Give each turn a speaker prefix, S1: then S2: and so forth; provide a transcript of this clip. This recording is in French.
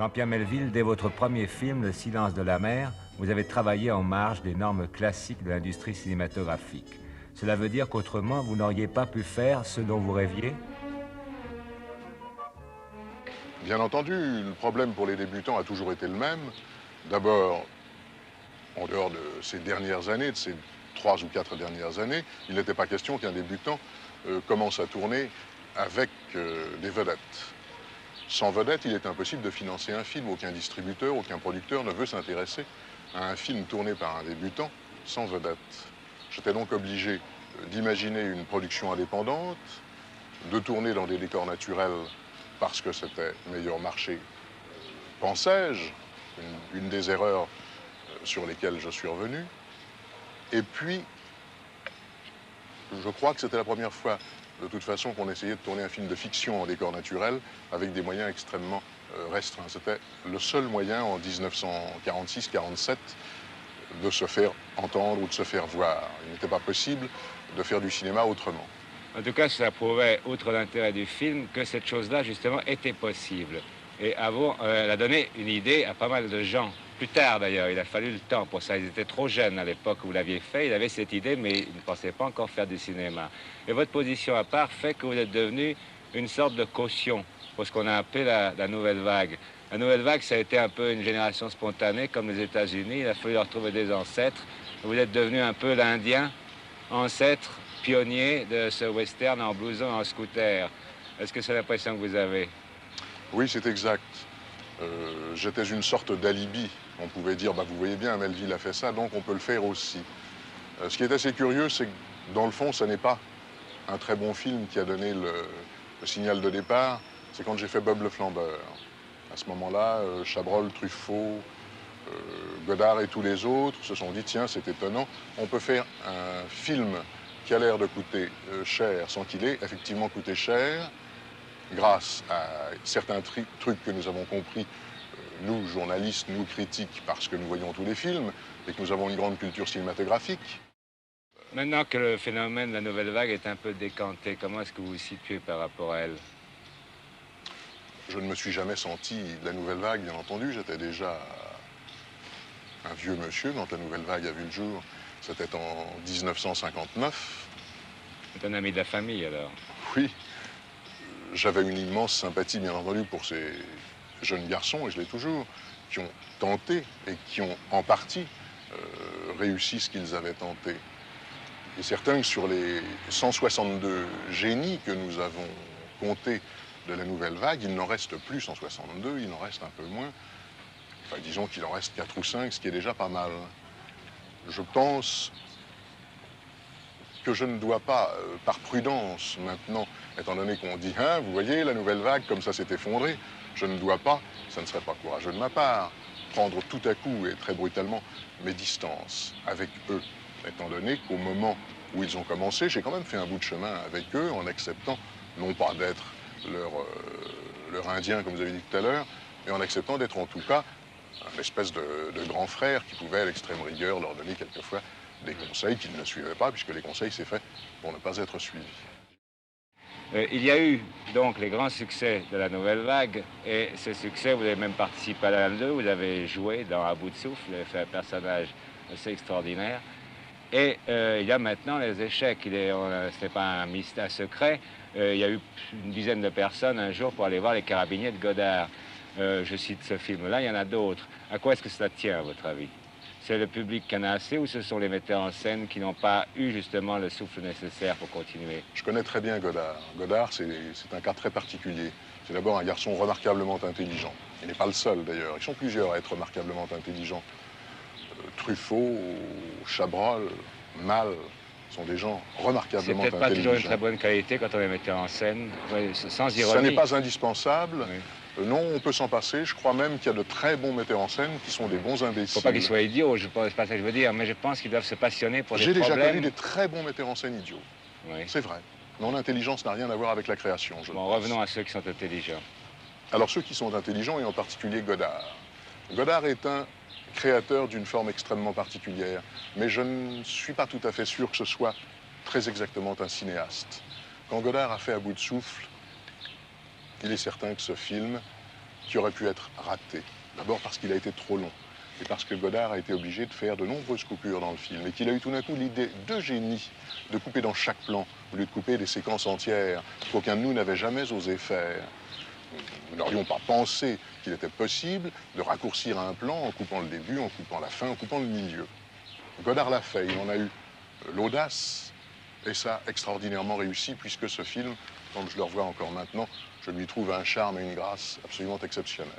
S1: Jean-Pierre Melville, dès votre premier film, Le silence de la mer, vous avez travaillé en marge des normes classiques de l'industrie cinématographique. Cela veut dire qu'autrement, vous n'auriez pas pu faire ce dont vous rêviez?
S2: Bien entendu, le problème pour les débutants a toujours été le même. D'abord, en dehors de ces dernières années, de ces 3 ou 4 dernières années, il n'était pas question qu'un débutant commence à tourner avec des vedettes. Sans vedette, il est impossible de financer un film. Aucun distributeur, aucun producteur ne veut s'intéresser à un film tourné par un débutant sans vedette. J'étais donc obligé d'imaginer une production indépendante, de tourner dans des décors naturels parce que c'était meilleur marché, pensais-je, une des erreurs sur lesquelles je suis revenu. Et puis, je crois que c'était la première fois, de toute façon, qu'on essayait de tourner un film de fiction en décor naturel avec des moyens extrêmement restreints. C'était le seul moyen en 1946-47 de se faire entendre ou de se faire voir. Il n'était pas possible de faire du cinéma autrement.
S1: En tout cas, ça prouvait, outre l'intérêt du film, que cette chose-là, justement, était possible. Et avant, elle a donné une idée à pas mal de gens. Plus tard, d'ailleurs, il a fallu le temps pour ça. Ils étaient trop jeunes à l'époque où vous l'aviez fait. Il avait cette idée, mais il ne pensait pas encore faire du cinéma. Et votre position à part fait que vous êtes devenu une sorte de caution pour ce qu'on a appelé la nouvelle vague. La nouvelle vague, ça a été un peu une génération spontanée, comme les États-Unis. Il a fallu leur trouver des ancêtres. Vous êtes devenu un peu l'Indien, ancêtre, pionnier de ce western en blouson, en scooter. Est-ce que c'est l'impression que vous avez?
S2: Oui, c'est exact. J'étais une sorte d'alibi. On pouvait dire, bah, vous voyez bien, Melville a fait ça, donc on peut le faire aussi. Ce qui est assez curieux, c'est que dans le fond, ce n'est pas un très bon film qui a donné le signal de départ. C'est quand j'ai fait Bob le Flambeur. À ce moment-là, Chabrol, Truffaut, Godard et tous les autres se sont dit, tiens, c'est étonnant, on peut faire un film qui a l'air de coûter cher sans qu'il ait effectivement coûté cher, grâce à certains trucs que nous avons compris, nous, journalistes, nous, critiques, parce que nous voyons tous les films et que nous avons une grande culture cinématographique.
S1: Maintenant que le phénomène de la nouvelle vague est un peu décanté, comment est-ce que vous vous situez par rapport à elle?
S2: Je ne me suis jamais senti de la nouvelle vague, bien entendu. J'étais déjà un vieux monsieur quand la nouvelle vague a vu le jour. C'était en 1959.
S1: C'est un ami de la famille, alors?
S2: Oui. J'avais une immense sympathie, bien entendu, pour ces jeunes garçons, et je l'ai toujours, qui ont tenté et qui ont, en partie, réussi ce qu'ils avaient tenté. Il est certain que sur les 162 génies que nous avons comptés de la nouvelle vague, il n'en reste plus 162, il en reste un peu moins. Enfin, disons qu'il en reste 4 ou 5, ce qui est déjà pas mal. Je pense que je ne dois pas, par prudence maintenant, étant donné qu'on dit, hein, vous voyez, la nouvelle vague, comme ça s'est effondrée, je ne dois pas, ça ne serait pas courageux de ma part, prendre tout à coup et très brutalement mes distances avec eux, étant donné qu'au moment où ils ont commencé, j'ai quand même fait un bout de chemin avec eux en acceptant, non pas d'être leur indien, comme vous avez dit tout à l'heure, mais en acceptant d'être en tout cas un espèce de grand frère qui pouvait, à l'extrême rigueur, leur donner quelquefois des conseils qu'ils ne suivaient pas, puisque les conseils, c'est fait pour ne pas être suivis.
S1: Il y a eu donc les grands succès de la nouvelle vague, et ce succès, vous avez même participé à l'un d'eux, vous avez joué dans À bout de souffle, vous avez fait un personnage assez extraordinaire. Et il y a maintenant les échecs, ce n'est pas un mystère secret, il y a eu une dizaine de personnes un jour pour aller voir Les Carabiniers de Godard. Je cite ce film-là, il y en a d'autres. À quoi est-ce que cela tient, à votre avis? C'est le public qui en a assez ou ce sont les metteurs en scène qui n'ont pas eu justement le souffle nécessaire pour continuer?
S2: Je connais très bien Godard. Godard, c'est un cas très particulier. C'est d'abord un garçon remarquablement intelligent. Il n'est pas le seul d'ailleurs. Ils sont plusieurs à être remarquablement intelligents. Truffaut, Chabrol, Malle sont des gens remarquablement intelligents.
S1: C'est peut-être pas toujours une très bonne qualité quand on est metteur en scène, sans ironie.
S2: Ça n'est pas indispensable.
S1: Oui.
S2: Non, on peut s'en passer. Je crois même qu'il y a de très bons metteurs en scène qui sont des bons imbéciles.
S1: Il ne faut pas qu'ils soient idiots, c'est pas ça que je veux dire, mais je pense qu'ils doivent se passionner pour des problèmes.
S2: J'ai déjà connu des très bons metteurs en scène idiots.
S1: Oui.
S2: C'est vrai. Non, l'intelligence n'a rien à voir avec la création, je pense.
S1: Revenons à ceux qui sont intelligents.
S2: Alors, ceux qui sont intelligents, et en particulier Godard. Godard est un créateur d'une forme extrêmement particulière, mais je ne suis pas tout à fait sûr que ce soit très exactement un cinéaste. Quand Godard a fait À bout de souffle, il est certain que ce film qui aurait pu être raté. D'abord parce qu'il a été trop long, et parce que Godard a été obligé de faire de nombreuses coupures dans le film, et qu'il a eu tout d'un coup l'idée de génie de couper dans chaque plan, au lieu de couper des séquences entières qu'aucun de nous n'avait jamais osé faire. Nous n'aurions pas pensé qu'il était possible de raccourcir un plan en coupant le début, en coupant la fin, en coupant le milieu. Godard l'a fait, il en a eu l'audace, et ça extraordinairement réussi, puisque ce film, quand je le revois encore maintenant, je lui trouve un charme et une grâce absolument exceptionnels.